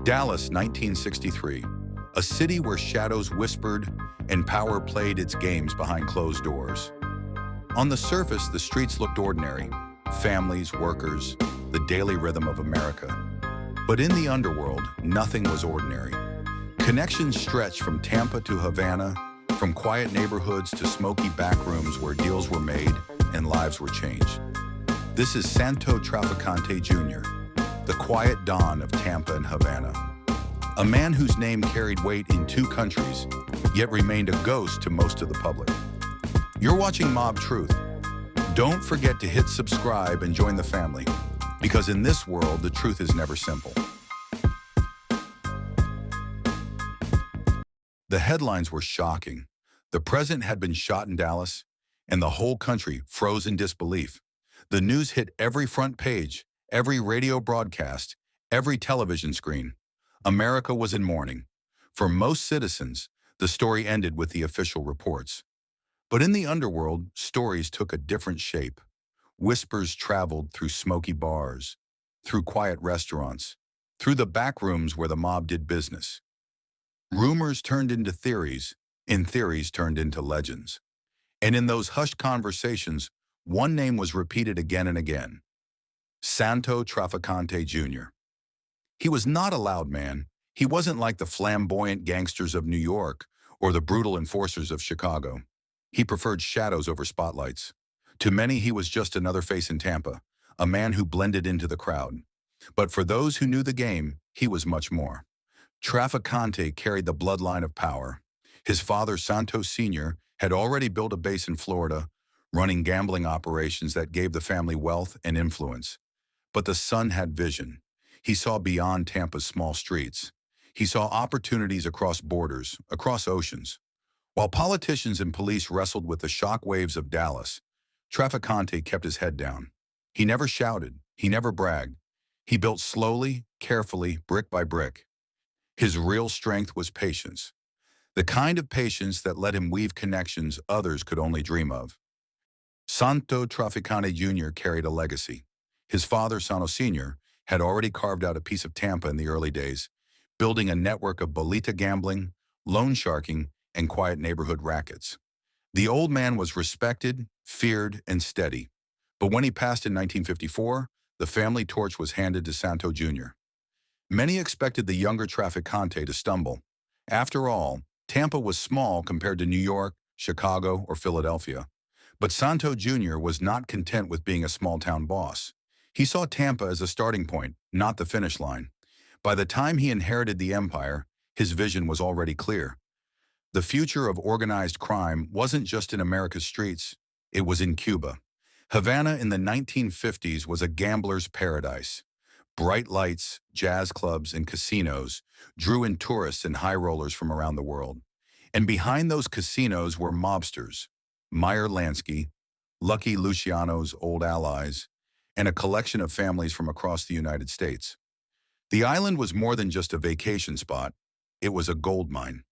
Dallas, 1963, a city where shadows whispered and power played its games behind closed doors. On the surface, the streets looked ordinary, families, workers, the daily rhythm of America. But in the underworld, nothing was ordinary. Connections stretched from Tampa to Havana, from quiet neighborhoods to smoky backrooms where deals were made and lives were changed. This is Santo Traficante Jr., the quiet Don of Tampa and Havana. A man whose name carried weight in two countries, yet remained a ghost to most of the public. You're watching Mob Truth. Don't forget to hit subscribe and join the family, because in this world, the truth is never simple. The headlines were shocking. The president had been shot in Dallas, and the whole country froze in disbelief. The news hit every front page, every radio broadcast, every television screen. America was in mourning. For most citizens, the story ended with the official reports. But in the underworld, stories took a different shape. Whispers traveled through smoky bars, through quiet restaurants, through the back rooms where the mob did business. Rumors turned into theories, and theories turned into legends. And in those hushed conversations, one name was repeated again and again: Santo Traficante Jr. He was not a loud man. He wasn't like the flamboyant gangsters of New York or the brutal enforcers of Chicago. He preferred shadows over spotlights. To many, he was just another face in Tampa, a man who blended into the crowd. But for those who knew the game, he was much more. Traficante carried the bloodline of power. His father, Santo Sr., had already built a base in Florida, running gambling operations that gave the family wealth and influence. But the son had vision. He saw beyond Tampa's small streets. He saw opportunities across borders, across oceans. While politicians and police wrestled with the shock waves of Dallas, Traficante kept his head down. He never shouted. He never bragged. He built slowly, carefully, brick by brick. His real strength was patience, the kind of patience that let him weave connections others could only dream of. Santo Traficante Jr. carried a legacy. His father, Santo Sr., had already carved out a piece of Tampa in the early days, building a network of bolita gambling, loan sharking, and quiet neighborhood rackets. The old man was respected, feared, and steady. But when he passed in 1954, the family torch was handed to Santo Jr. Many expected the younger Traficante to stumble. After all, Tampa was small compared to New York, Chicago, or Philadelphia. But Santo Jr. was not content with being a small-town boss. He saw Tampa as a starting point, not the finish line. By the time he inherited the empire, his vision was already clear. The future of organized crime wasn't just in America's streets, it was in Cuba. Havana in the 1950s was a gambler's paradise. Bright lights, jazz clubs, and casinos drew in tourists and high rollers from around the world. And behind those casinos were mobsters, Meyer Lansky, Lucky Luciano's old allies, and a collection of families from across the United States. The island was more than just a vacation spot, it was a gold mine,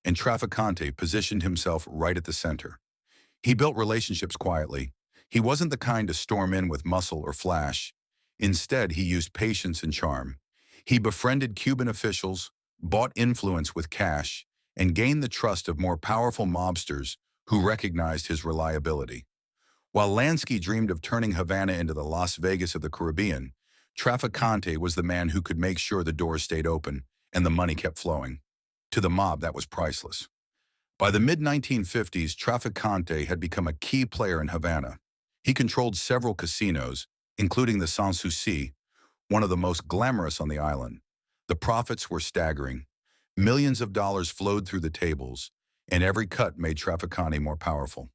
and Traficante positioned himself right at the center. He built relationships quietly. He wasn't the kind to storm in with muscle or flash. Instead, he used patience and charm. He befriended Cuban officials, bought influence with cash, and gained the trust of more powerful mobsters who recognized his reliability. While Lansky dreamed of turning Havana into the Las Vegas of the Caribbean, Traficante was the man who could make sure the doors stayed open and the money kept flowing. To the mob, that was priceless. By the mid-1950s, Traficante had become a key player in Havana. He controlled several casinos, including the Sanssouci, one of the most glamorous on the island. The profits were staggering. Millions of dollars flowed through the tables, and every cut made Traficante more powerful.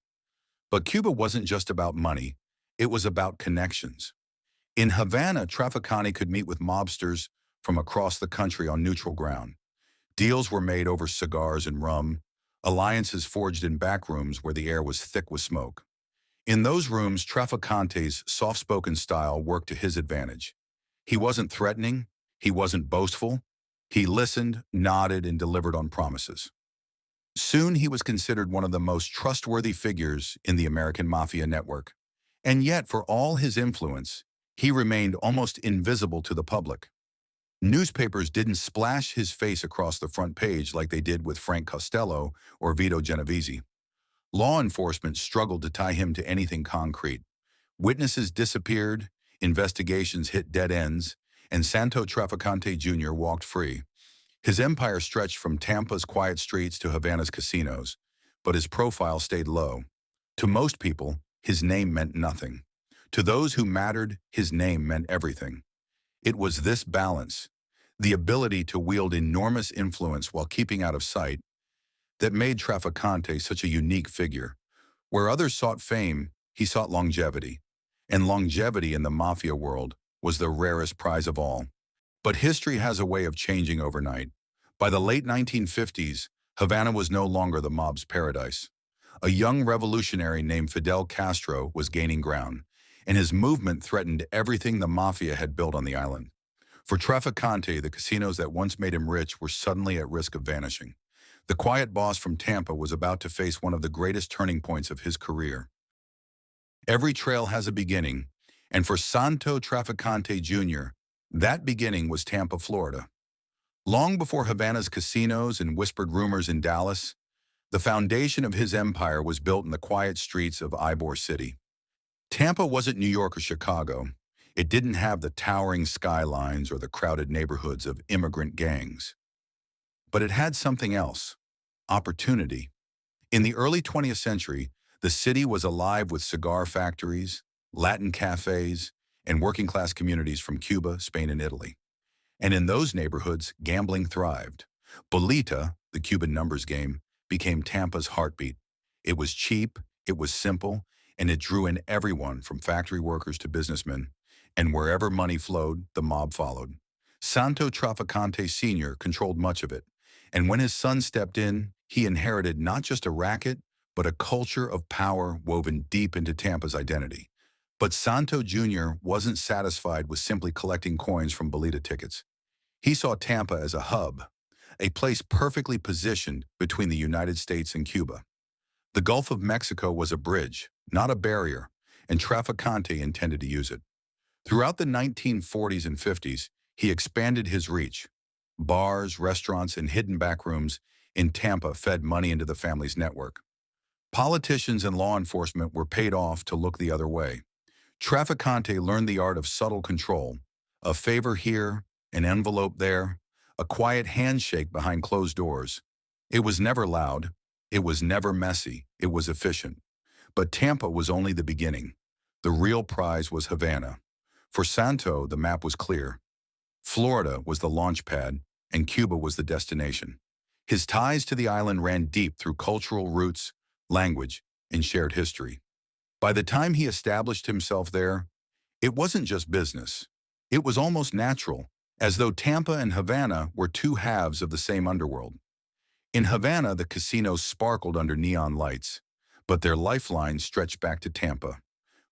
But Cuba wasn't just about money, it was about connections. In Havana, Traficante could meet with mobsters from across the country on neutral ground. Deals were made over cigars and rum, alliances forged in back rooms where the air was thick with smoke. In those rooms, Traficante's soft-spoken style worked to his advantage. He wasn't threatening, he wasn't boastful, he listened, nodded, and delivered on promises. Soon he was considered one of the most trustworthy figures in the American Mafia network. And yet, for all his influence, he remained almost invisible to the public. Newspapers didn't splash his face across the front page like they did with Frank Costello or Vito Genovese. Law enforcement struggled to tie him to anything concrete. Witnesses disappeared, investigations hit dead ends, and Santo Traficante Jr. walked free. His empire stretched from Tampa's quiet streets to Havana's casinos, but his profile stayed low. To most people, his name meant nothing. To those who mattered, his name meant everything. It was this balance, the ability to wield enormous influence while keeping out of sight, that made Traficante such a unique figure. Where others sought fame, he sought longevity. And longevity in the Mafia world was the rarest prize of all. But history has a way of changing overnight. By the late 1950s, Havana was no longer the mob's paradise. A young revolutionary named Fidel Castro was gaining ground, and his movement threatened everything the Mafia had built on the island. For Traficante, the casinos that once made him rich were suddenly at risk of vanishing. The quiet boss from Tampa was about to face one of the greatest turning points of his career. Every trail has a beginning, and for Santo Traficante Jr., that beginning was Tampa, Florida. Long before Havana's casinos and whispered rumors in Dallas, the foundation of his empire was built in the quiet streets of Ybor City. Tampa wasn't New York or Chicago. It didn't have the towering skylines or the crowded neighborhoods of immigrant gangs. But it had something else: opportunity. In the early 20th century, the city was alive with cigar factories, Latin cafes, and working-class communities from Cuba, Spain, and Italy. And in those neighborhoods, gambling thrived. Bolita, the Cuban numbers game, became Tampa's heartbeat. It was cheap, it was simple, and it drew in everyone from factory workers to businessmen. And wherever money flowed, the mob followed. Santo Traficante Sr. controlled much of it. And when his son stepped in, he inherited not just a racket, but a culture of power woven deep into Tampa's identity. But Santo Jr. wasn't satisfied with simply collecting coins from bolita tickets. He saw Tampa as a hub, a place perfectly positioned between the United States and Cuba. The Gulf of Mexico was a bridge, not a barrier, and Traficante intended to use it. Throughout the 1940s and 50s, he expanded his reach. Bars, restaurants, and hidden backrooms in Tampa fed money into the family's network. Politicians and law enforcement were paid off to look the other way. Traficante learned the art of subtle control: a favor here, an envelope there, a quiet handshake behind closed doors. It was never loud, it was never messy, it was efficient. But Tampa was only the beginning. The real prize was Havana. For Santo, the map was clear. Florida was the launch pad, and Cuba was the destination. His ties to the island ran deep through cultural roots, language, and shared history. By the time he established himself there, it wasn't just business. It was almost natural, as though Tampa and Havana were two halves of the same underworld. In Havana, the casinos sparkled under neon lights, but their lifelines stretched back to Tampa.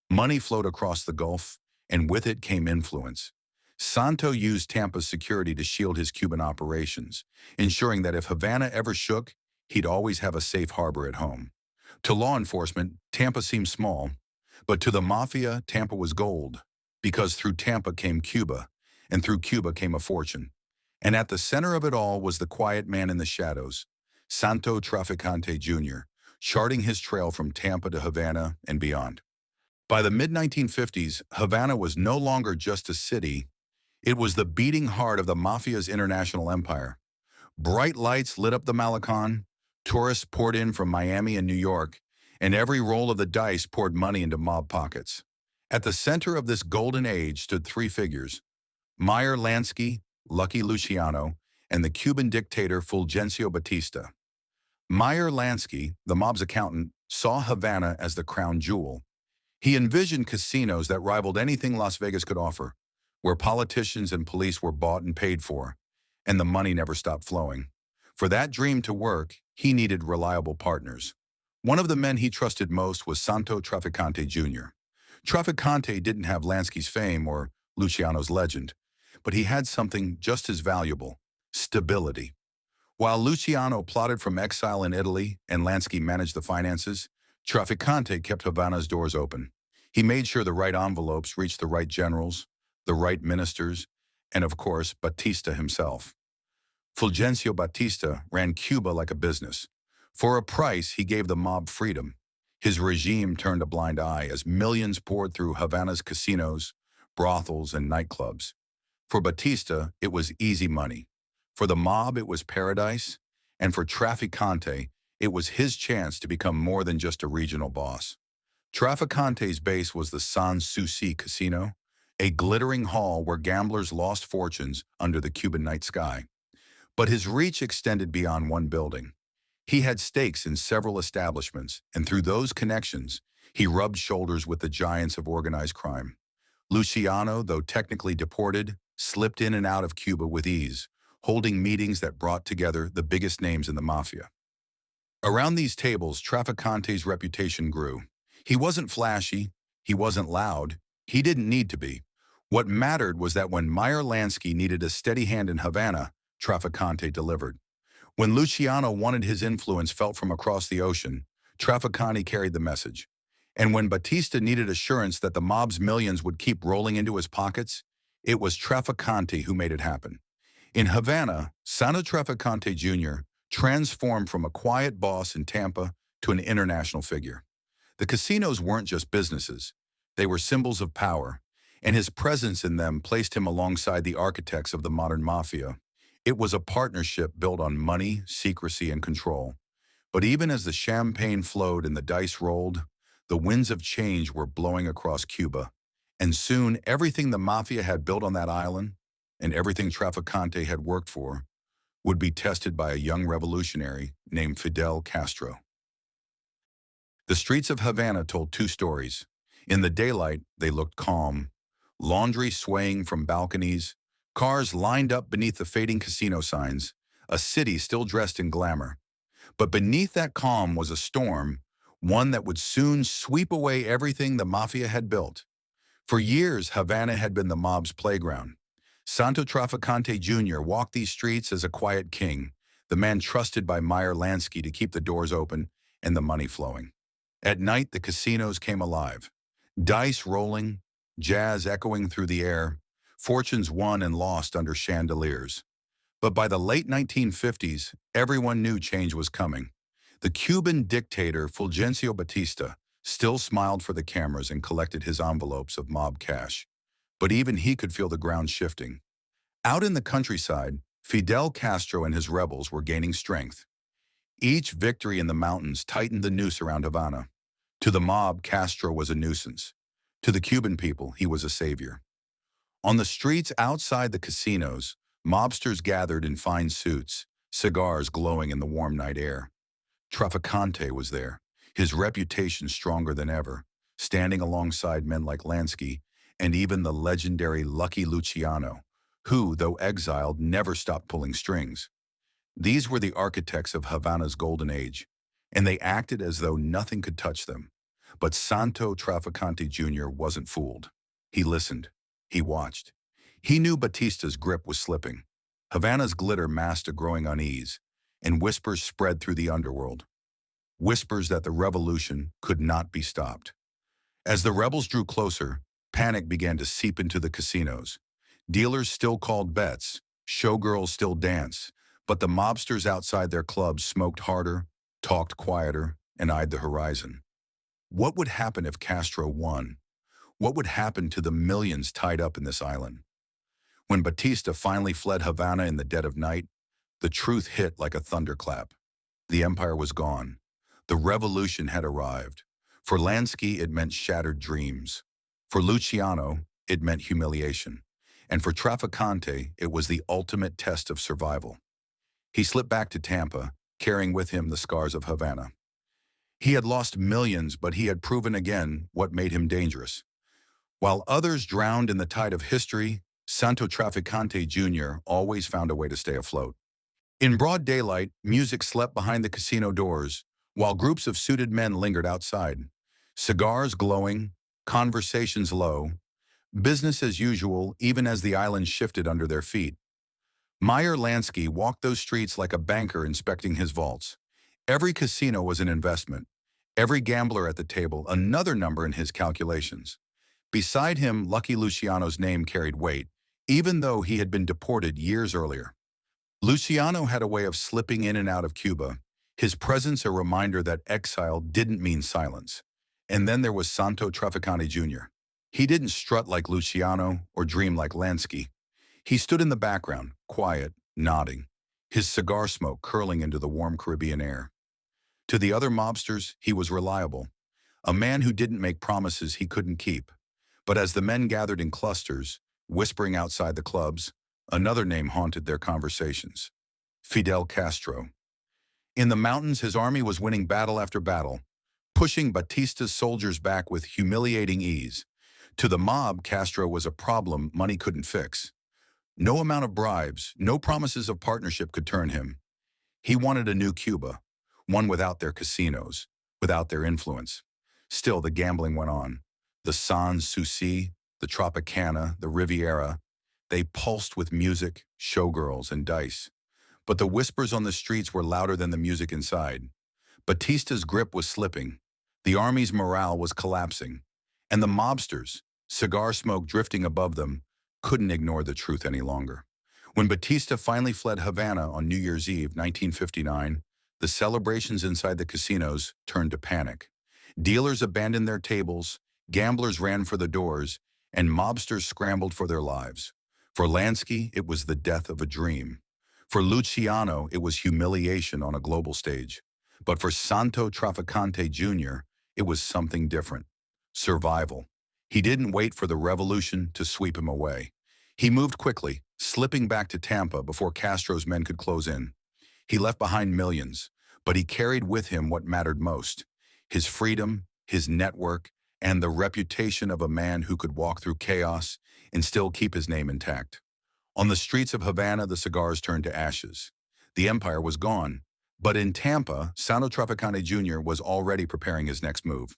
Money flowed across the Gulf, and with it came influence. Santo used Tampa's security to shield his Cuban operations, ensuring that if Havana ever shook, he'd always have a safe harbor at home. To law enforcement, Tampa seemed small, but to the Mafia, Tampa was gold, because through Tampa came Cuba, and through Cuba came a fortune. And at the center of it all was the quiet man in the shadows, Santo Traficante Jr., charting his trail from Tampa to Havana and beyond. By the mid-1950s, Havana was no longer just a city. It was the beating heart of the Mafia's international empire. Bright lights lit up the Malecon, tourists poured in from Miami and New York, and every roll of the dice poured money into mob pockets. At the center of this golden age stood three figures: Meyer Lansky, Lucky Luciano, and the Cuban dictator Fulgencio Batista. Meyer Lansky, the mob's accountant, saw Havana as the crown jewel. He envisioned casinos that rivaled anything Las Vegas could offer, where politicians and police were bought and paid for, and the money never stopped flowing. For that dream to work, he needed reliable partners. One of the men he trusted most was Santo Traficante Jr. Traficante didn't have Lansky's fame or Luciano's legend, but he had something just as valuable: stability. While Luciano plotted from exile in Italy and Lansky managed the finances, Traficante kept Havana's doors open. He made sure the right envelopes reached the right generals, the right ministers, and of course, Batista himself. Fulgencio Batista ran Cuba like a business. For a price, he gave the mob freedom. His regime turned a blind eye as millions poured through Havana's casinos, brothels, and nightclubs. For Batista, it was easy money. For the mob, it was paradise. And for Traficante, it was his chance to become more than just a regional boss. Traficante's base was the San Souci Casino, a glittering hall where gamblers lost fortunes under the Cuban night sky. But his reach extended beyond one building. He had stakes in several establishments, and through those connections, he rubbed shoulders with the giants of organized crime. Luciano, though technically deported, slipped in and out of Cuba with ease, holding meetings that brought together the biggest names in the Mafia. Around these tables, Traficante's reputation grew. He wasn't flashy, he wasn't loud, he didn't need to be. What mattered was that when Meyer Lansky needed a steady hand in Havana, Traficante delivered. When Luciano wanted his influence felt from across the ocean, Traficante carried the message. And when Batista needed assurance that the mob's millions would keep rolling into his pockets, it was Traficante who made it happen. In Havana, Santo Traficante Jr. transformed from a quiet boss in Tampa to an international figure. The casinos weren't just businesses. They were symbols of power, and his presence in them placed him alongside the architects of the modern mafia. It was a partnership built on money, secrecy, and control. But even as the champagne flowed and the dice rolled, the winds of change were blowing across Cuba. And soon, everything the mafia had built on that island, and everything Traficante had worked for, would be tested by a young revolutionary named Fidel Castro. The streets of Havana told two stories. In the daylight, they looked calm. Laundry swaying from balconies, cars lined up beneath the fading casino signs, a city still dressed in glamour. But beneath that calm was a storm, one that would soon sweep away everything the mafia had built. For years, Havana had been the mob's playground. Santo Traficante Jr. walked these streets as a quiet king, the man trusted by Meyer Lansky to keep the doors open and the money flowing. At night, the casinos came alive. Dice rolling, jazz echoing through the air, fortunes won and lost under chandeliers. But by the late 1950s, everyone knew change was coming. The Cuban dictator Fulgencio Batista still smiled for the cameras and collected his envelopes of mob cash. But even he could feel the ground shifting. Out in the countryside, Fidel Castro and his rebels were gaining strength. Each victory in the mountains tightened the noose around Havana. To the mob, Castro was a nuisance. To the Cuban people, he was a savior. On the streets outside the casinos, mobsters gathered in fine suits, cigars glowing in the warm night air. Traficante was there, his reputation stronger than ever, standing alongside men like Lansky and even the legendary Lucky Luciano, who, though exiled, never stopped pulling strings. These were the architects of Havana's golden age, and they acted as though nothing could touch them. But Santo Traficante Jr. wasn't fooled. He listened. He watched. He knew Batista's grip was slipping. Havana's glitter masked a growing unease, and whispers spread through the underworld. Whispers that the revolution could not be stopped. As the rebels drew closer, panic began to seep into the casinos. Dealers still called bets, showgirls still danced, but the mobsters outside their clubs smoked harder, talked quieter, and eyed the horizon. What would happen if Castro won? What would happen to the millions tied up in this island? When Batista finally fled Havana in the dead of night, the truth hit like a thunderclap. The empire was gone. The revolution had arrived. For Lansky, it meant shattered dreams. For Luciano, it meant humiliation. And for Traficante, it was the ultimate test of survival. He slipped back to Tampa, carrying with him the scars of Havana. He had lost millions, but he had proven again what made him dangerous. While others drowned in the tide of history, Santo Traficante Jr. always found a way to stay afloat. In broad daylight, music slept behind the casino doors, while groups of suited men lingered outside. Cigars glowing, conversations low, business as usual even as the island shifted under their feet. Meyer Lansky walked those streets like a banker inspecting his vaults. Every casino was an investment. Every gambler at the table, another number in his calculations. Beside him, Lucky Luciano's name carried weight, even though he had been deported years earlier. Luciano had a way of slipping in and out of Cuba, his presence a reminder that exile didn't mean silence. And then there was Santo Traficante Jr. He didn't strut like Luciano or dream like Lansky. He stood in the background, quiet, nodding, his cigar smoke curling into the warm Caribbean air. To the other mobsters, he was reliable, a man who didn't make promises he couldn't keep. But as the men gathered in clusters, whispering outside the clubs, another name haunted their conversations: Fidel Castro. In the mountains, his army was winning battle after battle, pushing Batista's soldiers back with humiliating ease. To the mob, Castro was a problem money couldn't fix. No amount of bribes, no promises of partnership could turn him. He wanted a new Cuba, one without their casinos, without their influence. Still, the gambling went on. The Sans Souci, the Tropicana, the Riviera, they pulsed with music, showgirls, and dice. But the whispers on the streets were louder than the music inside. Batista's grip was slipping. The army's morale was collapsing. And the mobsters, cigar smoke drifting above them, couldn't ignore the truth any longer. When Batista finally fled Havana on New Year's Eve, 1959, the celebrations inside the casinos turned to panic. Dealers abandoned their tables, gamblers ran for the doors, and mobsters scrambled for their lives. For Lansky, it was the death of a dream. For Luciano, it was humiliation on a global stage. But for Santo Traficante Jr., it was something different: survival. He didn't wait for the revolution to sweep him away. He moved quickly, slipping back to Tampa before Castro's men could close in. He left behind millions, but he carried with him what mattered most: his freedom, his network, and the reputation of a man who could walk through chaos and still keep his name intact. On the streets of Havana, the cigars turned to ashes. The empire was gone, but in Tampa, Santo Traficante Jr. was already preparing his next move.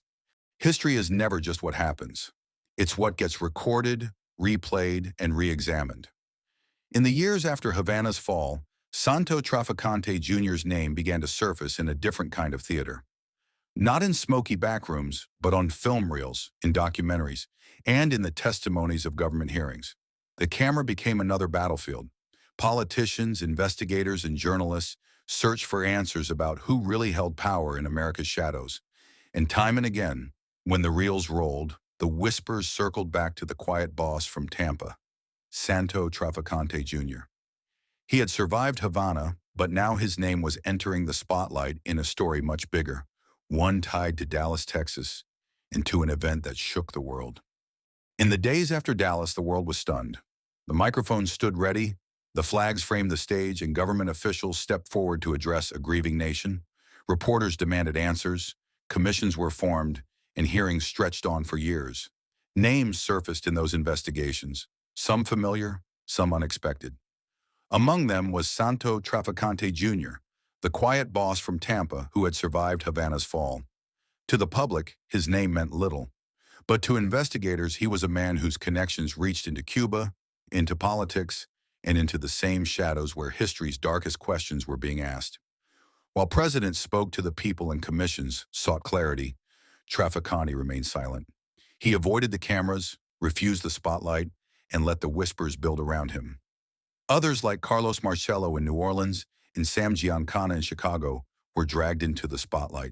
History is never just what happens. It's what gets recorded, replayed, and re-examined. In the years after Havana's fall, Santo Traficante Jr.'s name began to surface in a different kind of theater. Not in smoky backrooms, but on film reels, in documentaries, and in the testimonies of government hearings. The camera became another battlefield. Politicians, investigators, and journalists searched for answers about who really held power in America's shadows. And time and again, when the reels rolled, the whispers circled back to the quiet boss from Tampa, Santo Traficante Jr. He had survived Havana, but now his name was entering the spotlight in a story much bigger, one tied to Dallas, Texas, and to an event that shook the world. In the days after Dallas, the world was stunned. The microphones stood ready, the flags framed the stage, and government officials stepped forward to address a grieving nation. Reporters demanded answers, commissions were formed, and hearings stretched on for years. Names surfaced in those investigations, some familiar, some unexpected. Among them was Santo Traficante Jr., the quiet boss from Tampa who had survived Havana's fall. To the public, his name meant little, but to investigators, he was a man whose connections reached into Cuba, into politics, and into the same shadows where history's darkest questions were being asked. While presidents spoke to the people and commissions sought clarity, Traficante remained silent. He avoided the cameras, refused the spotlight, and let the whispers build around him. Others like Carlos Marcello in New Orleans and Sam Giancana in Chicago were dragged into the spotlight,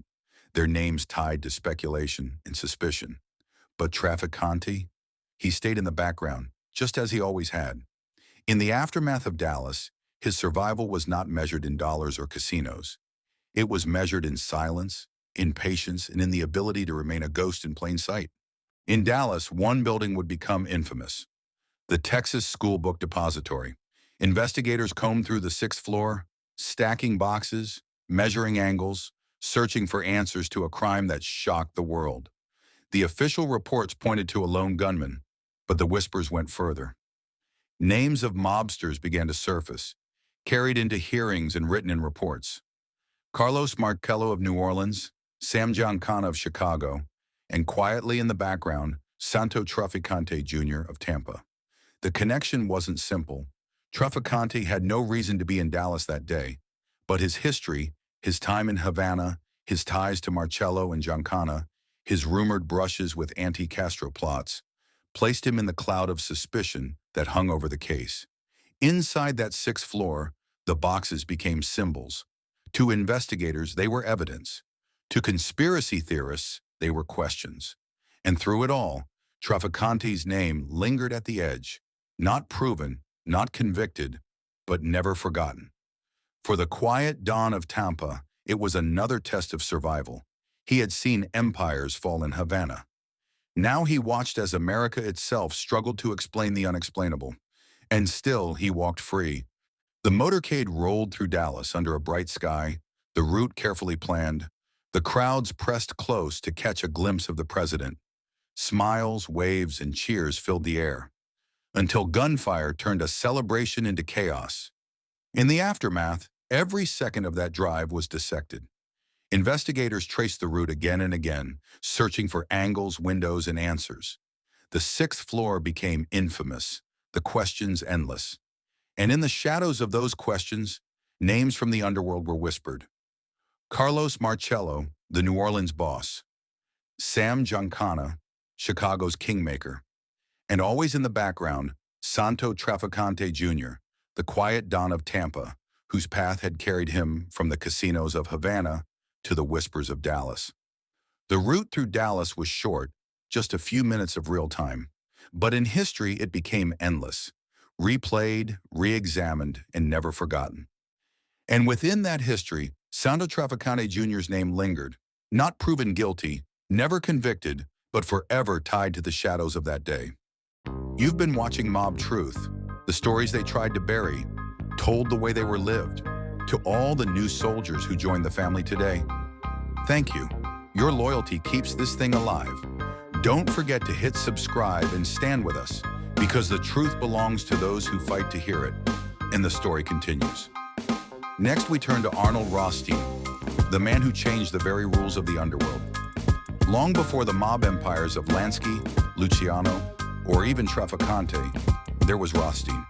their names tied to speculation and suspicion. But Traficante, he stayed in the background, just as he always had. In the aftermath of Dallas, his survival was not measured in dollars or casinos. It was measured in silence, in patience, and in the ability to remain a ghost in plain sight. In Dallas, one building would become infamous: the Texas School Book Depository. Investigators combed through the sixth floor, stacking boxes, measuring angles, searching for answers to a crime that shocked the world. The official reports pointed to a lone gunman, but the whispers went further. Names of mobsters began to surface, carried into hearings and written in reports. Carlos Marcello of New Orleans, Sam Giancana of Chicago, and quietly in the background, Santo Traficante Jr. of Tampa. The connection wasn't simple. Traficante had no reason to be in Dallas that day, but his history, his time in Havana, his ties to Marcello and Giancana, his rumored brushes with anti-Castro plots, placed him in the cloud of suspicion that hung over the case. Inside that sixth floor, the boxes became symbols. To investigators, they were evidence. To conspiracy theorists, they were questions. And through it all, Traficante's name lingered at the edge, not proven, not convicted, but never forgotten. For the quiet Don of Tampa, it was another test of survival. He had seen empires fall in Havana. Now he watched as America itself struggled to explain the unexplainable. And still, he walked free. The motorcade rolled through Dallas under a bright sky, the route carefully planned. The crowds pressed close to catch a glimpse of the president. Smiles, waves, and cheers filled the air, until gunfire turned a celebration into chaos. In the aftermath, every second of that drive was dissected. Investigators traced the route again and again, searching for angles, windows, and answers. The sixth floor became infamous, the questions endless. And in the shadows of those questions, names from the underworld were whispered. Carlos Marcello, the New Orleans boss. Sam Giancana, Chicago's kingmaker. And always in the background, Santo Traficante Jr., the quiet Don of Tampa, whose path had carried him from the casinos of Havana to the whispers of Dallas. The route through Dallas was short, just a few minutes of real time. But in history, it became endless, replayed, re-examined, and never forgotten. And within that history, Santo Traficante Jr.'s name lingered, not proven guilty, never convicted, but forever tied to the shadows of that day. You've been watching Mob Truth, the stories they tried to bury, told the way they were lived. To all the new soldiers who joined the family today, thank you. Your loyalty keeps this thing alive. Don't forget to hit subscribe and stand with us, because the truth belongs to those who fight to hear it. And the story continues. Next, we turn to Arnold Rothstein, the man who changed the very rules of the underworld. Long before the mob empires of Lansky, Luciano, or even Traficante, there was Rothstein.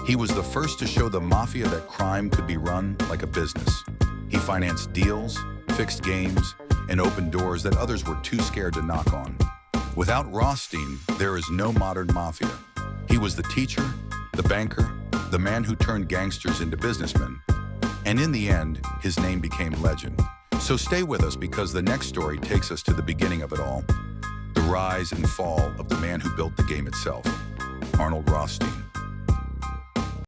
He was the first to show the Mafia that crime could be run like a business. He financed deals, fixed games, and opened doors that others were too scared to knock on. Without Rothstein, there is no modern Mafia. He was the teacher, the banker, the man who turned gangsters into businessmen. And in the end, his name became legend. So stay with us, because the next story takes us to the beginning of it all. The rise and fall of the man who built the game itself, Arnold Rothstein.